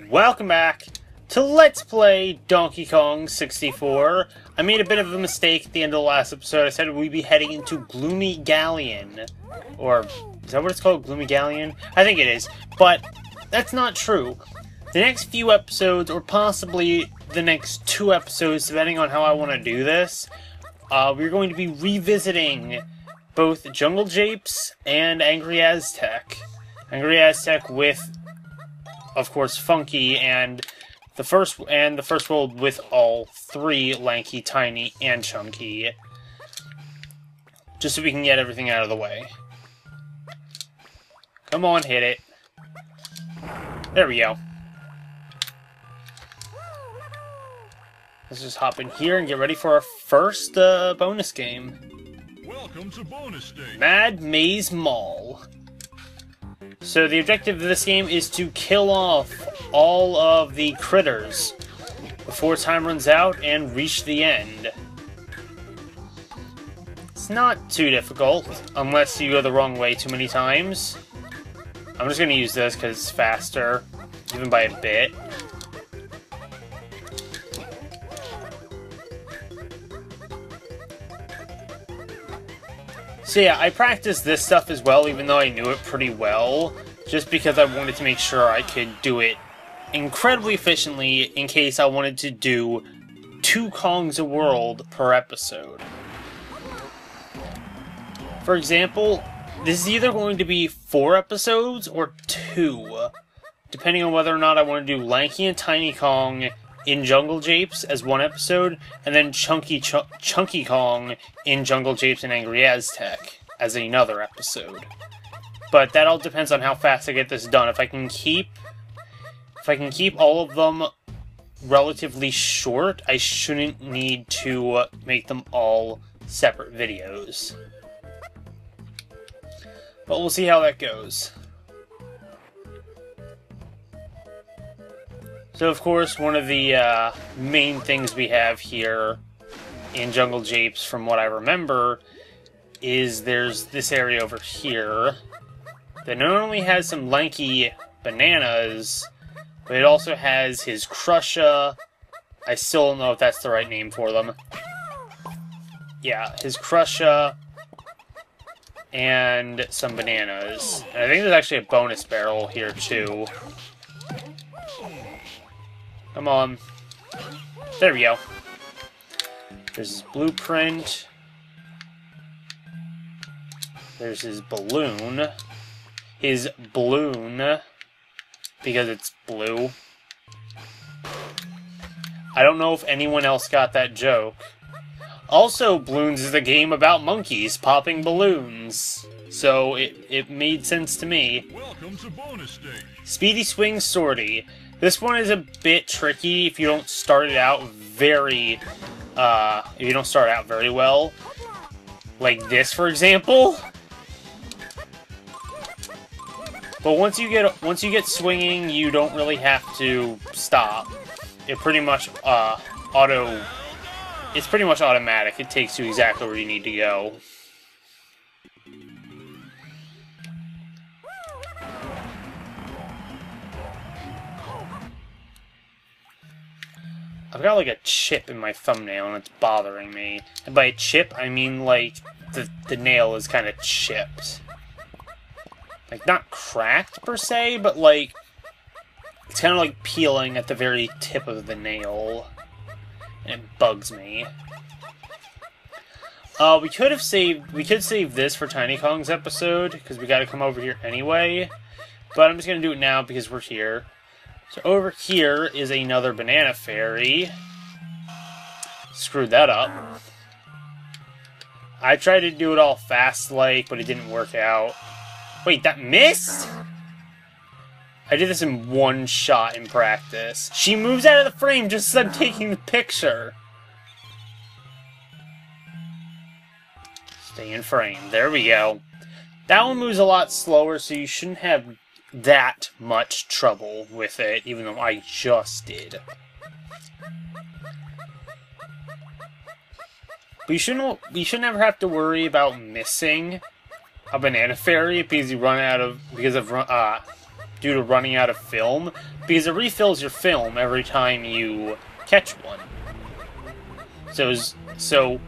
Welcome back to Let's Play Donkey Kong 64. I made a bit of a mistake at the end of the last episode. I said we'd be heading into Gloomy Galleon. Or, is that what it's called? Gloomy Galleon? I think it is. But, that's not true. The next few episodes, or possibly the next 2 episodes, depending on how I want to do this, we're going to be revisiting both Jungle Japes and Angry Aztec. Angry Aztec with, of course, Funky, and the first world with all 3, Lanky, Tiny, and Chunky. Just so we can get everything out of the way. Come on, hit it. There we go. Let's just hop in here and get ready for our first bonus game. Welcome to bonus stage. Mad Maze Mall. So the objective of this game is to kill off all of the critters before time runs out and reach the end. It's not too difficult, unless you go the wrong way too many times. I'm just going to use this because it's faster, even by a bit. So yeah, I practiced this stuff as well, even though I knew it pretty well, just because I wanted to make sure I could do it incredibly efficiently in case I wanted to do 2 Kongs a world per episode. For example, this is either going to be 4 episodes or 2, depending on whether or not I want to do Lanky and Tiny Kong in Jungle Japes as 1 episode, and then Chunky Kong in Jungle Japes and Angry Aztec as another episode. But that all depends on how fast I get this done. If I can keep all of them relatively short, I shouldn't need to make them all separate videos. But we'll see how that goes. So, of course, one of the main things we have here in Jungle Japes, from what I remember, is there's this area over here that not only has some lanky bananas, but it also has his Crusha. I still don't know if that's the right name for them. Yeah, his Crusha and some bananas. And I think there's actually a bonus barrel here, too. Come on. There we go. There's his blueprint. There's his balloon. His balloon. Because it's blue. I don't know if anyone else got that joke. Also, Bloons is a game about monkeys popping balloons. So, it made sense to me. Welcome to bonus stage. Speedy Swing Sortie. This one is a bit tricky if you don't start it out very well. Like this, for example. But once you get swinging, you don't really have to stop. It pretty much it's pretty much automatic. It takes you exactly where you need to go. I've got like a chip in my thumbnail and it's bothering me. And by chip, I mean like the nail is kind of chipped. Like not cracked per se, but like it's kind of like peeling at the very tip of the nail. And it bugs me. We could save this for Tiny Kong's episode, because we gotta come over here anyway. But I'm just gonna do it now because we're here. So over here is another banana fairy. Screwed that up. I tried to do it all fast-like, but it didn't work out. Wait, that missed? I did this in 1 shot in practice. She moves out of the frame just as I'm taking the picture. Stay in frame. There we go. That one moves a lot slower, so you shouldn't have that much trouble with it, even though I just did. But you should never have to worry about missing a banana fairy because you run out of due to running out of film, because it refills your film every time you catch one. So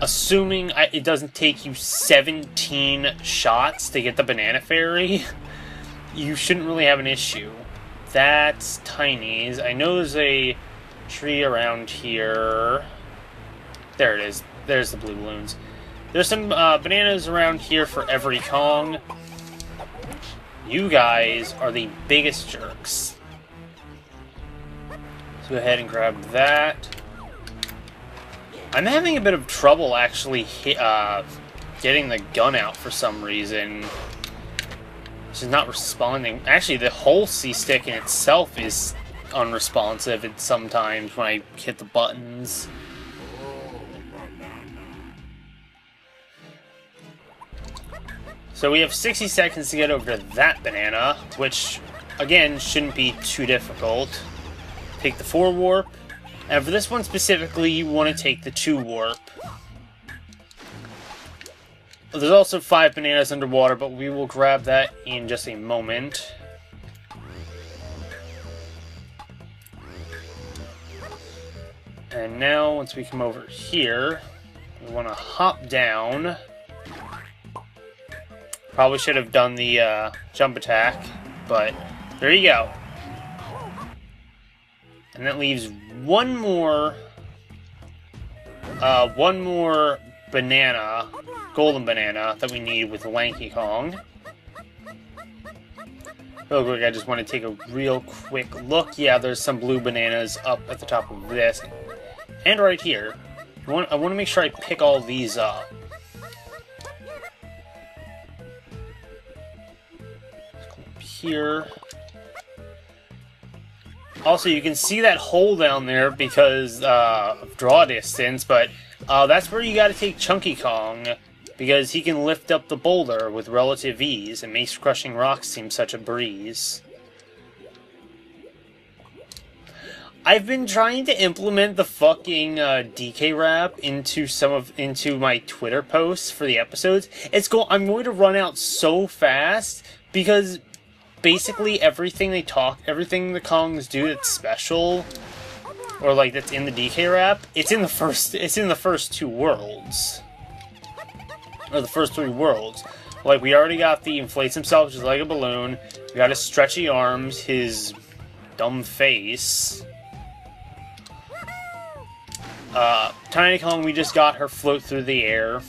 assuming it doesn't take you 17 shots to get the banana fairy, you shouldn't really have an issue. That's Tiny's. I know there's a tree around here. There it is. There's the blue balloons. There's some bananas around here for every Kong. You guys are the biggest jerks. Let's go ahead and grab that. I'm having a bit of trouble actually getting the gun out for some reason. It's just not responding. Actually, the whole C-stick in itself is unresponsive sometimes when I hit the buttons. So we have 60 seconds to get over to that banana, which, again, shouldn't be too difficult. Take the 4 warp, and for this one specifically, you want to take the 2 warp. There's also 5 bananas underwater, but we will grab that in just a moment. And now, once we come over here, we want to hop down. Probably should have done the jump attack, but there you go. And that leaves one more banana, golden banana, that we need with Lanky Kong. Real quick, I just want to take a real quick look. Yeah, there's some blue bananas up at the top of this, and right here. I want to make sure I pick all these up. Here. Also, you can see that hole down there because of draw distance, but that's where you got to take Chunky Kong, because he can lift up the boulder with relative ease and makes crushing rocks seem such a breeze. I've been trying to implement the fucking DK rap into my Twitter posts for the episodes. I'm going to run out so fast because basically everything the Kongs do that's special, or like that's in the DK rap, it's in the first 2 worlds. Or the first 3 worlds. Like, we already got the inflates himself just like a balloon. We got his stretchy arms, his dumb face. Tiny Kong, we just got her float through the air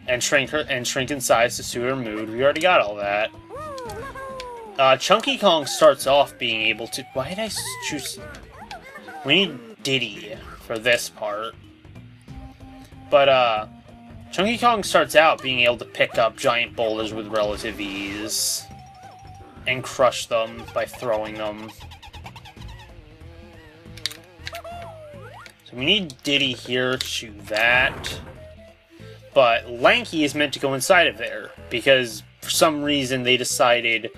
and shrink in size to suit her mood. We already got all that. Chunky Kong starts off being able to... Why did I choose... We need Diddy for this part. But, Chunky Kong starts out being able to pick up giant boulders with relative ease. And crush them by throwing them. So we need Diddy here to shoot that. But Lanky is meant to go inside of there, because for some reason they decided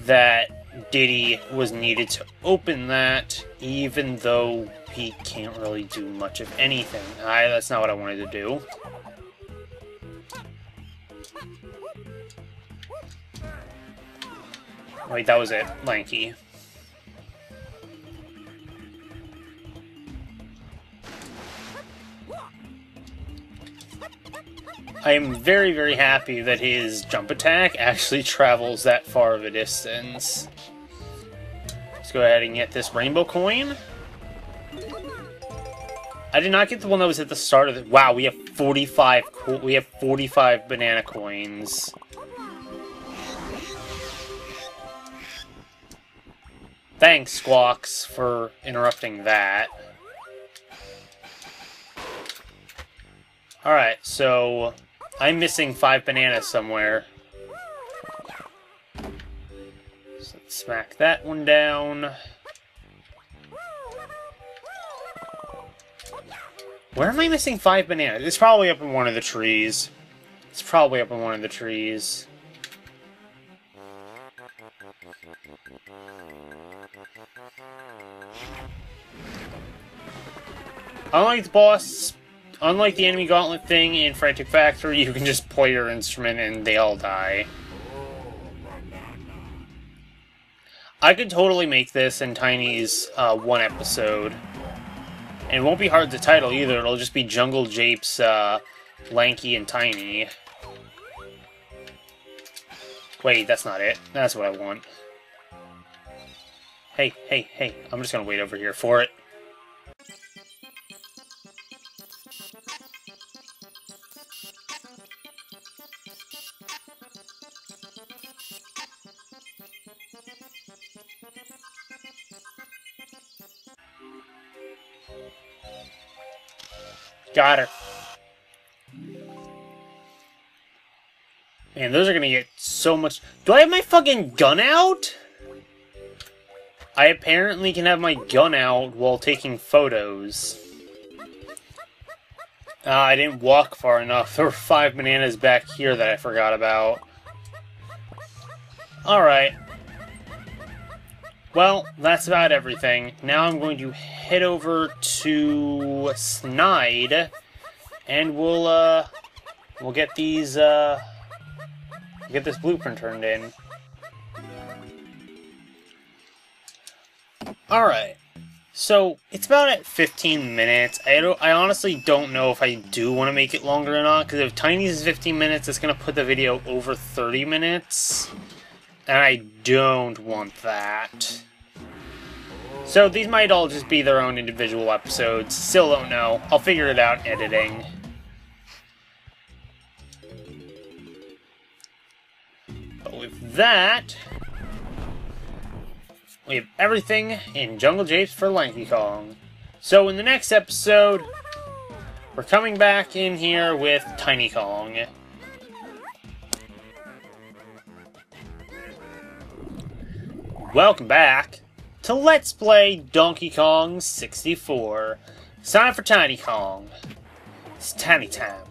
that Diddy was needed to open that, even though he can't really do much of anything. That's not what I wanted to do. Wait, that was it. Lanky. I am very, very happy that his jump attack actually travels that far of a distance. Let's go ahead and get this rainbow coin. I did not get the one that was at the start of the... Wow, we have 45 banana coins. Thanks, Squawks, for interrupting that. Alright, so I'm missing 5 bananas somewhere. So let's smack that one down. Where am I missing 5 bananas? It's probably up in one of the trees. It's probably up in one of the trees. Unlike the boss... Unlike the enemy gauntlet thing in Frantic Factory, you can just play your instrument and they all die. I could totally make this in Tiny's one episode. And it won't be hard to title either. It'll just be Jungle Japes, Lanky and Tiny. Wait, that's not it. That's what I want. Hey, hey, hey. I'm just gonna wait over here for it. Got her. Man, those are gonna get so much... Do I have my fucking gun out? I apparently can have my gun out while taking photos. I didn't walk far enough. There were 5 bananas back here that I forgot about. Alright. Well, that's about everything. Now I'm going to head over to Snide, and we'll get these, get this blueprint turned in. Alright. So, it's about at 15 minutes. I honestly don't know if I do want to make it longer or not, because if Tiny's is 15 minutes, it's going to put the video over 30 minutes. And I don't want that. So these might all just be their own individual episodes. Still don't know. I'll figure it out editing. But with that, we have everything in Jungle Japes for Lanky Kong. So in the next episode, we're coming back in here with Tiny Kong. Welcome back to Let's Play Donkey Kong 64. It's time for Tiny Kong. It's Tiny time.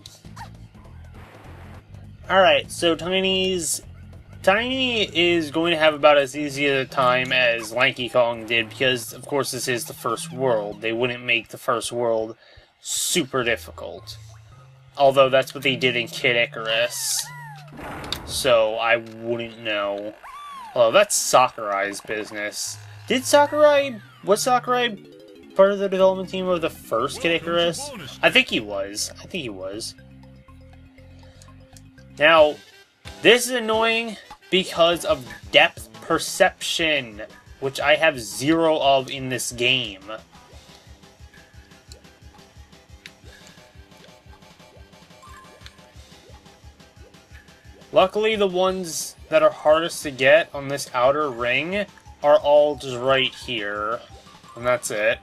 Alright, so Tiny is going to have about as easy a time as Lanky Kong did, because, of course, this is the first world. They wouldn't make the first world super difficult. Although that's what they did in Kid Icarus. So, I wouldn't know. Although, that's Sakurai's business. Was Sakurai part of the development team of the first Kid Icarus? I think he was. Now, this is annoying because of depth perception, which I have 0 of in this game. Luckily, the ones that are hardest to get on this outer ring are all just right here. And that's it.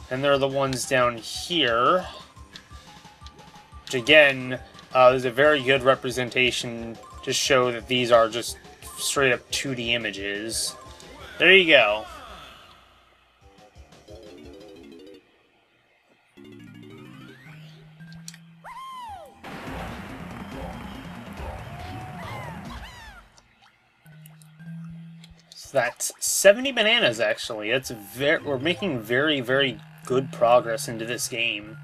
And there are the ones down here. Which again, there's a very good representation to show that these are just straight up 2D images. There you go. So that's 70 bananas, actually. We're making very, very good progress into this game.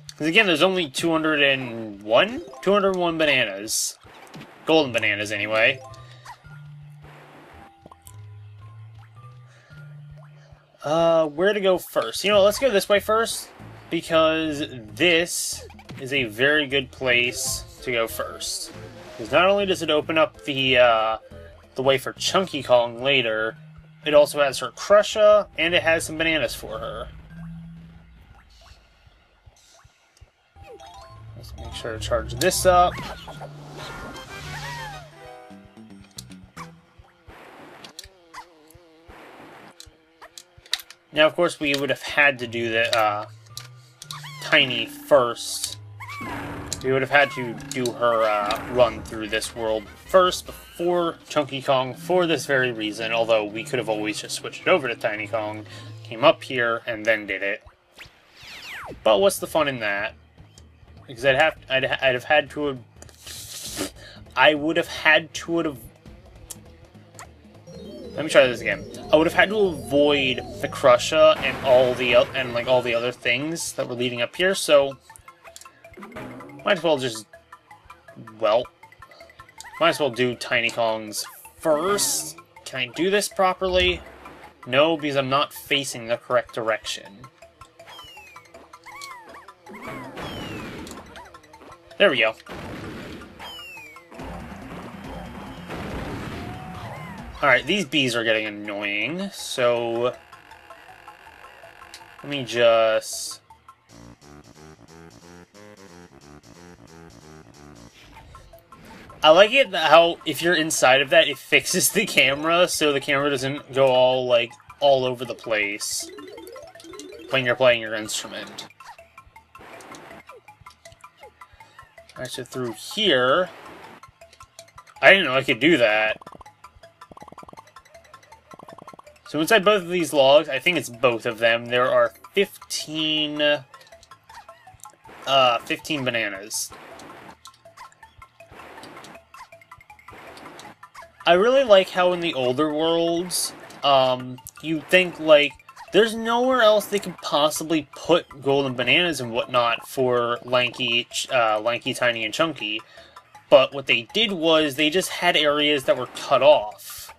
Because again, there's only 201 bananas. Golden bananas, anyway. Where to go first? You know, let's go this way first, because this is a very good place to go first. Because not only does it open up the way for Chunky Kong later, it also has her Crusher, and it has some bananas for her. Let's make sure to charge this up. Now, of course, we would have had to do the Tiny first. We would have had to do her run through this world first before Chunky Kong for this very reason, although we could have always just switched it over to Tiny Kong, came up here, and then did it. But what's the fun in that? Because I would have had to let me try this again. I would have had to avoid the Crusher and all the other things that were leading up here, so might as well do Tiny Kong's first Can I do this properly? No, because I'm not facing the correct direction. There we go. Alright, these bees are getting annoying, so... Let me just... I like it how, if you're inside of that, it fixes the camera, so the camera doesn't go all over the place when you're playing your instrument. Alright, so through here... I didn't know I could do that. So inside both of these logs, I think it's both of them, there are 15 bananas. I really like how in the older worlds, you think, like, there's nowhere else they could possibly put golden bananas and whatnot for Lanky, Tiny, and Chunky. But what they did was, they just had areas that were cut off.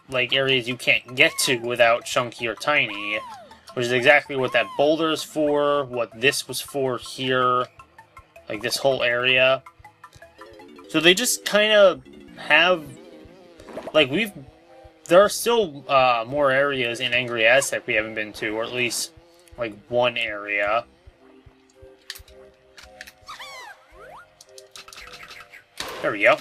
Like, areas you can't get to without Chunky or Tiny. Which is exactly what that boulder is for, what this was for here. Like, this whole area. So they just kind of have... Like, there are still more areas in Angry Aztec we haven't been to, or at least, like, one area. There we go.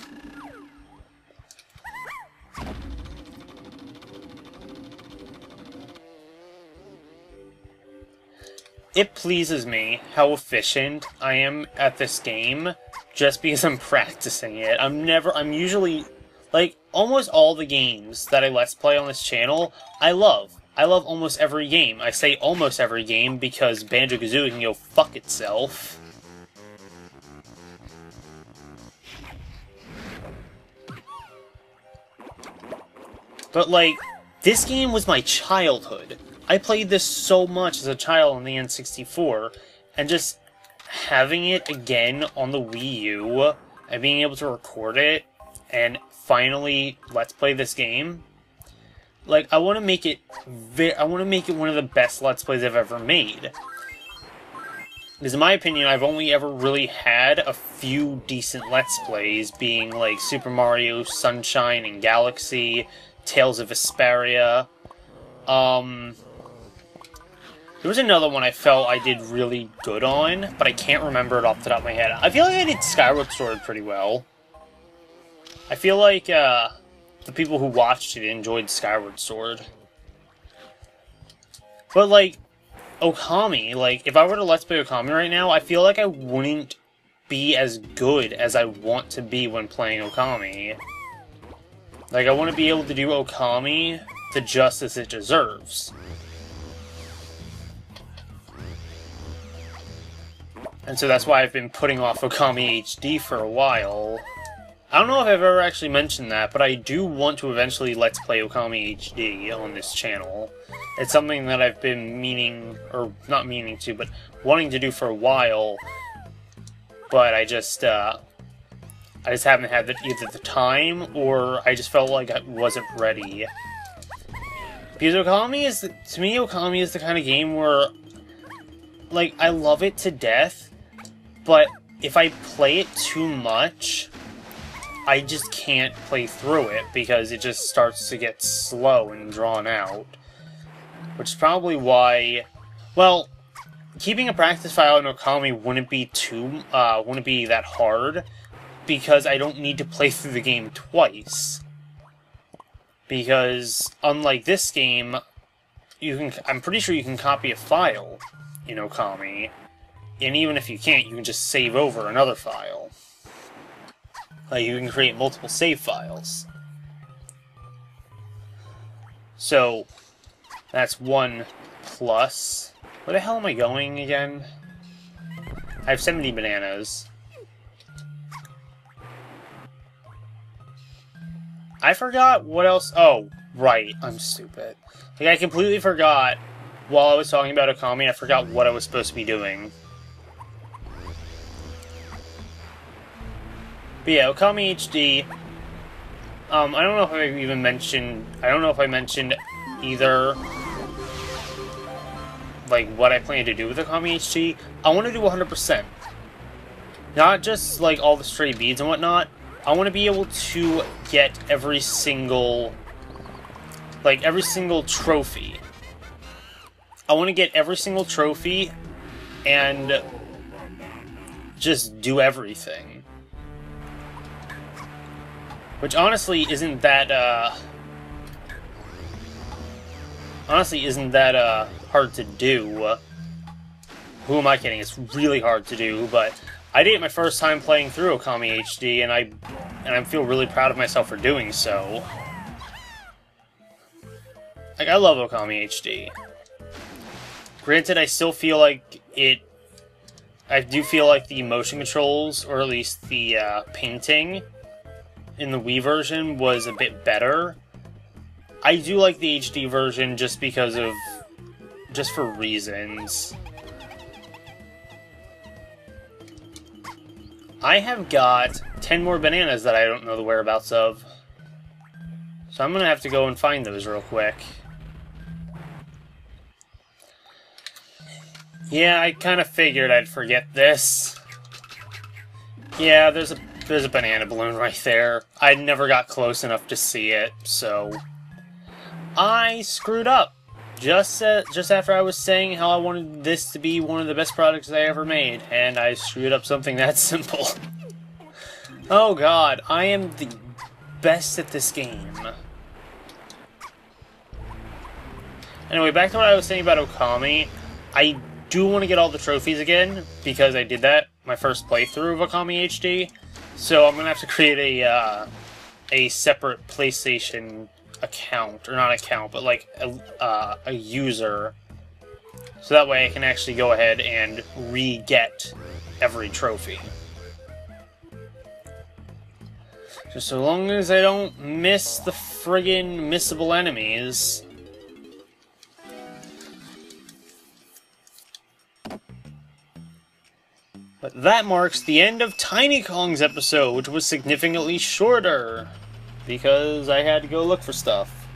It pleases me how efficient I am at this game, just because I'm practicing it. I'm usually... Like, almost all the games that I Let's Play on this channel, I love. I love almost every game. I say almost every game because Banjo-Kazooie can go fuck itself. But, like, this game was my childhood. I played this so much as a child on the N64, and just having it again on the Wii U, and being able to record it, and finally Let's Play this game, like, I want to make it one of the best Let's Plays I've ever made. Because in my opinion, I've only ever really had a few decent Let's Plays, being like Super Mario, Sunshine and Galaxy, Tales of Vesperia. There was another one I felt I did really good on, but I can't remember it off the top of my head. I feel like I did Skyward Sword pretty well. I feel like the people who watched it enjoyed Skyward Sword. But, like, Okami, like, if I were to Let's Play Okami right now, I feel like I wouldn't be as good as I want to be when playing Okami. Like, I want to be able to do Okami the justice it deserves. And so that's why I've been putting off Okami HD for a while. I don't know if I've ever actually mentioned that, but I do want to eventually Let's Play Okami HD on this channel. It's something that I've been meaning, or not meaning to, but wanting to do for a while. But I just haven't had either the time, or I just felt like I wasn't ready. Because Okami is, to me, Okami is the kind of game where, like, I love it to death, but if I play it too much, I just can't play through it, because it just starts to get slow and drawn out. Which is probably why, well, keeping a practice file in Okami wouldn't be that hard, because I don't need to play through the game twice. Because, unlike this game, I'm pretty sure you can copy a file in Okami, and even if you can't, you can just save over another file. Like, you can create multiple save files. So, that's one plus. Where the hell am I going again? I have 70 bananas. I forgot what else. Oh, right. I'm stupid. Like, I completely forgot, while I was talking about Okami, I forgot what I was supposed to be doing. But yeah, Okami HD. I don't know if I even mentioned... I don't know if I mentioned either... like, what I plan to do with the Okami HD. I want to do 100%. Not just, like, all the stray beads and whatnot. I want to be able to get every single... like, every single trophy. I want to get every single trophy and just do everything. Which honestly isn't that, hard to do. Who am I kidding? It's really hard to do, but I did it my first time playing through Okami HD, and I feel really proud of myself for doing so. Like, I love Okami HD. Granted, I still feel like I do feel like the motion controls, or at least the painting in the Wii version was a bit better. I do like the HD version just because of... just for reasons. I have got 10 more bananas that I don't know the whereabouts of. So I'm gonna have to go and find those real quick. Yeah, I kind of figured I'd forget this. Yeah, there's a banana balloon right there. I never got close enough to see it, so... I screwed up. Just after I was saying how I wanted this to be one of the best products I ever made, and I screwed up something that simple. Oh god, I am the best at this game. Anyway, back to what I was saying about Okami. I do want to get all the trophies again, because I did that my first playthrough of Okami HD. So I'm going to have to create a separate PlayStation account, or not account, but like a user, so that way I can actually go ahead and re-get every trophy. Just so long as I don't miss the friggin' missable enemies. But that marks the end of Tiny Kong's episode, which was significantly shorter, because I had to go look for stuff.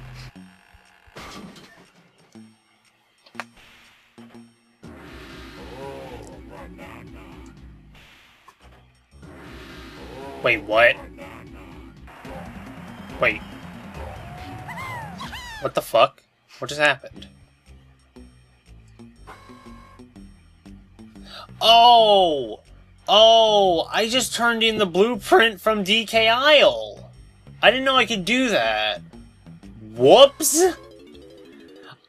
Wait, what? Wait. What the fuck? What just happened? Oh! Oh! I just turned in the blueprint from DK Isle! I didn't know I could do that. Whoops!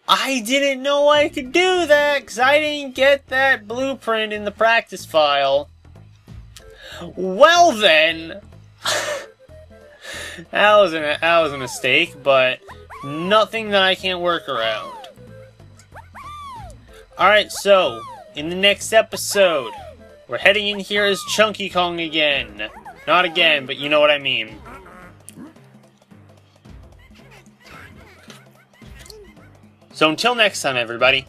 I didn't know I could do that, because I didn't get that blueprint in the practice file. Well then! that was a mistake, but nothing that I can't work around. Alright, so, in the next episode, we're heading in here as Chunky Kong again. Not again, but you know what I mean. So until next time, everybody.